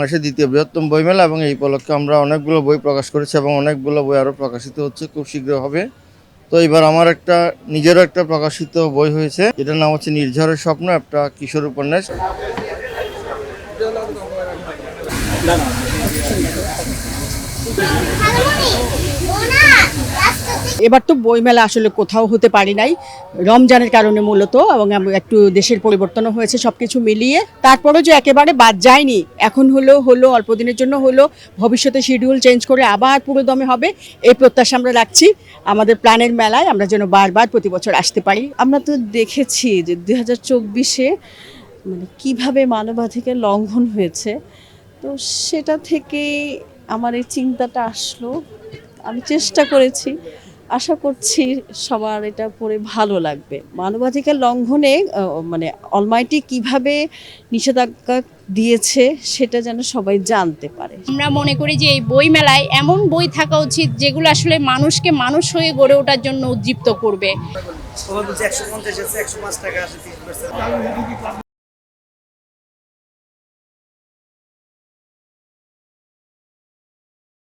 বাংলাদেশের দ্বিতীয় বৃহত্তম বইমেলা এবং এই উপলক্ষে আমরা অনেকগুলো বই প্রকাশ করেছি এবং অনেকগুলো বই আরও প্রকাশিত হচ্ছে, খুব শীঘ্র হবে। তো এবার আমার নিজেরও একটা প্রকাশিত বই হয়েছে, এটার নাম হচ্ছে নির্ঝরের স্বপ্ন, একটা কিশোর উপন্যাস। এবার তো বইমেলা আসলে কোথাও হতে পারি নাই রমজানের কারণে মূলত, এবং একটু দেশের পরিবর্তনও হয়েছে, সব কিছু মিলিয়ে। তারপরেও যে একেবারে বাদ যায়নি, এখন হলো অল্প দিনের জন্য হলো, ভবিষ্যতে শিডিউল চেঞ্জ করে আবার পুরো দমে হবে, এই প্রত্যাশা আমরা রাখছি। আমাদের প্ল্যানের মেলায় আমরা যেন বারবার প্রতি বছর আসতে পারি। আমরা তো দেখেছি যে 2024-এ মানে কীভাবে মানবাধিকার লঙ্ঘন হয়েছে, তো সেটা থেকে আমার এই চিন্তাটা আসলো। আমি চেষ্টা করেছি, আশা করছি সবার এটা পড়ে ভালো লাগবে। মানবাধিকার লঙ্ঘনে মানে অলমাইটি কিভাবে নিষেধাজ্ঞা দিয়েছে সেটা যেন সবাই জানতে পারে। আমরা মনে করি যে এই বই মেলায় এমন বই থাকা উচিত যেগুলো আসলে মানুষকে মানুষ হয়ে গড়ে ওঠার জন্য উদ্দীপ্ত করবে।